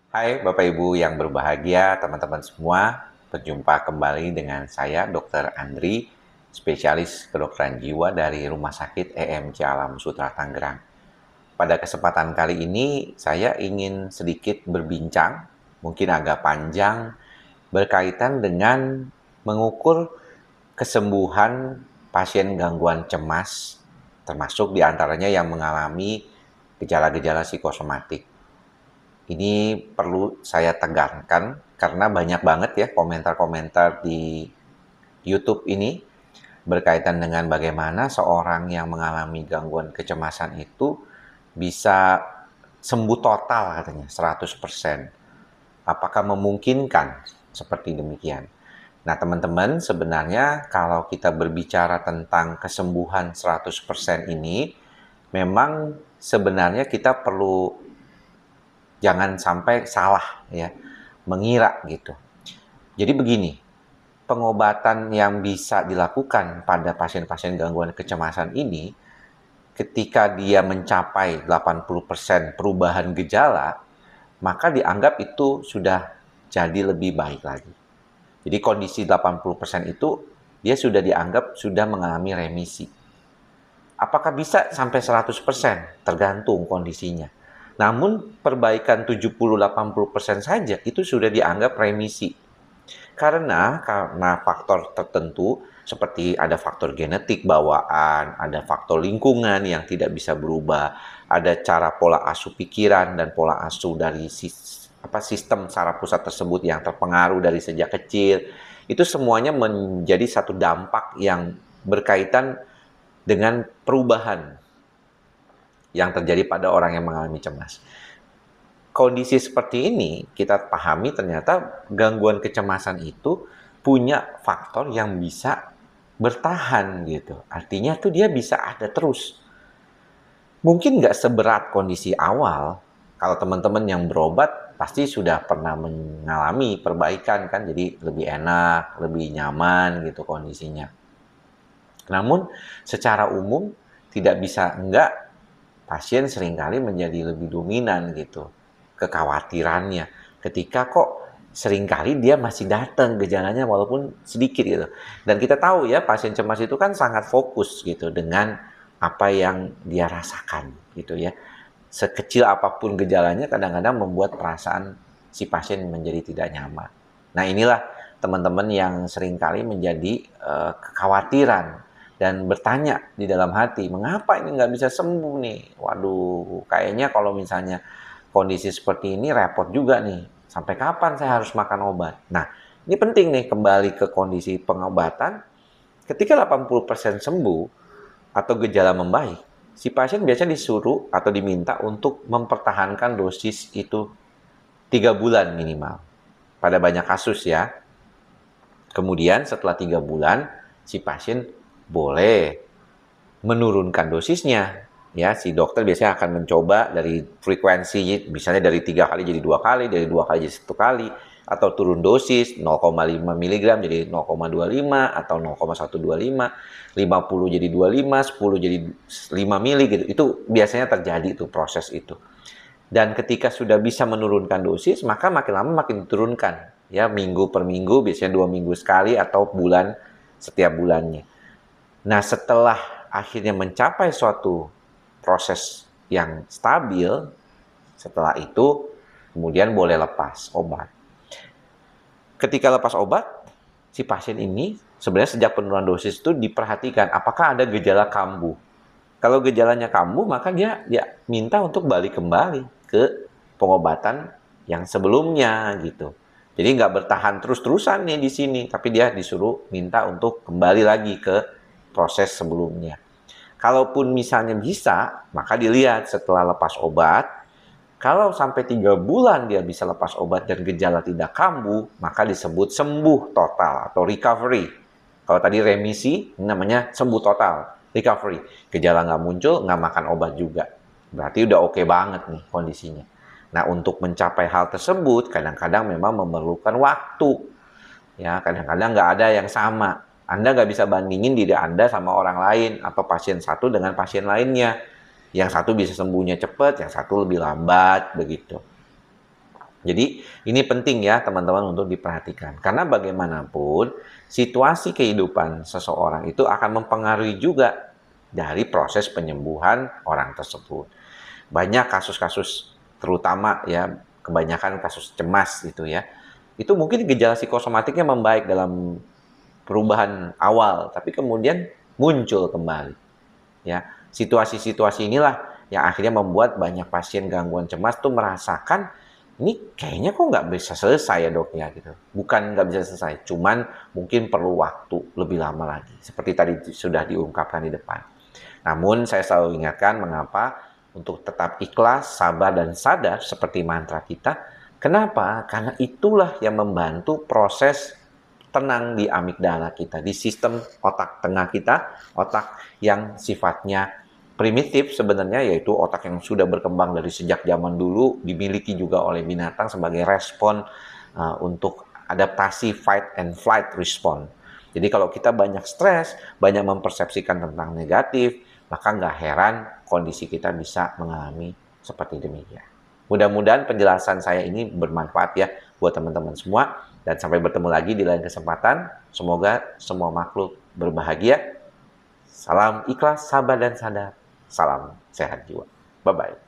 Hai Bapak Ibu yang berbahagia, teman-teman semua. Berjumpa kembali dengan saya Dr. Andri, spesialis kedokteran jiwa dari Rumah Sakit EMC Alam Sutra Tangerang. Pada kesempatan kali ini saya ingin sedikit berbincang, mungkin agak panjang, berkaitan dengan mengukur kesembuhan pasien gangguan cemas, termasuk diantaranya yang mengalami gejala-gejala psikosomatik. Ini perlu saya tekankan karena banyak banget ya komentar-komentar di YouTube ini berkaitan dengan bagaimana seorang yang mengalami gangguan kecemasan itu bisa sembuh total katanya 100%. Apakah memungkinkan seperti demikian? Nah, teman-teman, sebenarnya kalau kita berbicara tentang kesembuhan 100% ini, memang sebenarnya kita perlu jangan sampai salah ya, mengira gitu. Jadi begini, pengobatan yang bisa dilakukan pada pasien-pasien gangguan kecemasan ini, ketika dia mencapai 80% perubahan gejala, maka dianggap itu sudah jadi lebih baik lagi. Jadi kondisi 80% itu dia sudah dianggap sudah mengalami remisi. Apakah bisa sampai 100%? Tergantung kondisinya. Namun perbaikan 70-80% saja itu sudah dianggap remisi. Karena faktor tertentu seperti ada faktor genetik bawaan, ada faktor lingkungan yang tidak bisa berubah, ada cara pola asuh pikiran dan pola asuh dari sistem saraf pusat tersebut yang terpengaruh dari sejak kecil. Itu semuanya menjadi satu dampak yang berkaitan dengan perubahan yang terjadi pada orang yang mengalami cemas. Kondisi seperti ini kita pahami ternyata gangguan kecemasan itu punya faktor yang bisa bertahan gitu. Artinya tuh dia bisa ada terus. Mungkin nggak seberat kondisi awal. Kalau teman-teman yang berobat pasti sudah pernah mengalami perbaikan kan, jadi lebih enak, lebih nyaman gitu kondisinya. Namun secara umum tidak bisa enggak, pasien seringkali menjadi lebih dominan gitu kekhawatirannya ketika kok seringkali dia masih datang gejalanya walaupun sedikit gitu. Dan kita tahu ya pasien cemas itu kan sangat fokus gitu dengan apa yang dia rasakan gitu ya. Sekecil apapun gejalanya kadang-kadang membuat perasaan si pasien menjadi tidak nyaman. Nah inilah teman-teman yang seringkali menjadi kekhawatiran dan bertanya di dalam hati, mengapa ini nggak bisa sembuh nih? Waduh, kayaknya kalau misalnya kondisi seperti ini repot juga nih. Sampai kapan saya harus makan obat? Nah, ini penting nih kembali ke kondisi pengobatan. Ketika 80% sembuh atau gejala membaik, si pasien biasanya disuruh atau diminta untuk mempertahankan dosis itu 3 bulan minimal. Pada banyak kasus ya. Kemudian setelah 3 bulan, si pasien boleh menurunkan dosisnya. Ya, si dokter biasanya akan mencoba dari frekuensi, misalnya dari 3 kali jadi 2 kali, dari 2 kali jadi 1 kali, atau turun dosis 0,5 mg jadi 0,25 atau 0,125, 50 jadi 25, 10 jadi 5 mili gitu. Itu biasanya terjadi tuh proses itu. Dan ketika sudah bisa menurunkan dosis, maka makin lama makin diturunkan. Ya, minggu per minggu, biasanya 2 minggu sekali atau bulan setiap bulannya. Nah, setelah akhirnya mencapai suatu proses yang stabil, setelah itu kemudian boleh lepas obat. Ketika lepas obat, si pasien ini sebenarnya sejak penurunan dosis itu diperhatikan apakah ada gejala kambuh. Kalau gejalanya kambuh, maka dia minta untuk balik kembali ke pengobatan yang sebelumnya gitu. Jadi nggak bertahan terus-terusan nih di sini, tapi dia disuruh minta untuk kembali lagi ke proses sebelumnya. Kalaupun misalnya bisa, maka dilihat setelah lepas obat, kalau sampai 3 bulan dia bisa lepas obat dan gejala tidak kambuh, maka disebut sembuh total atau recovery. Kalau tadi remisi, namanya sembuh total, recovery. Gejala nggak muncul, nggak makan obat juga. Berarti udah oke banget nih kondisinya. Nah, untuk mencapai hal tersebut, kadang-kadang memang memerlukan waktu. Ya, kadang-kadang nggak ada yang sama. Anda nggak bisa bandingin diri Anda sama orang lain atau pasien satu dengan pasien lainnya. Yang satu bisa sembuhnya cepat, yang satu lebih lambat, begitu. Jadi ini penting ya teman-teman untuk diperhatikan. Karena bagaimanapun situasi kehidupan seseorang itu akan mempengaruhi juga dari proses penyembuhan orang tersebut. Banyak kasus-kasus terutama ya kebanyakan kasus cemas gitu ya. Itu mungkin gejala psikosomatiknya membaik dalam perubahan awal, tapi kemudian muncul kembali. Ya, situasi-situasi inilah yang akhirnya membuat banyak pasien gangguan cemas tuh merasakan ini kayaknya kok nggak bisa selesai ya dok ya gitu. Bukan nggak bisa selesai, cuman mungkin perlu waktu lebih lama lagi. Seperti tadi sudah diungkapkan di depan. Namun saya selalu ingatkan mengapa untuk tetap ikhlas, sabar, dan sadar seperti mantra kita. Kenapa? Karena itulah yang membantu proses tenang di amigdala kita, di sistem otak tengah kita, otak yang sifatnya primitif sebenarnya, yaitu otak yang sudah berkembang dari sejak zaman dulu, dimiliki juga oleh binatang sebagai respon untuk adaptasi fight and flight response. Jadi kalau kita banyak stres, banyak mempersepsikan tentang negatif, maka nggak heran kondisi kita bisa mengalami seperti demikian. Mudah-mudahan penjelasan saya ini bermanfaat ya buat teman-teman semua. Dan sampai bertemu lagi di lain kesempatan. Semoga semua makhluk berbahagia. Salam ikhlas, sabar, dan sadar. Salam sehat jiwa. Bye-bye.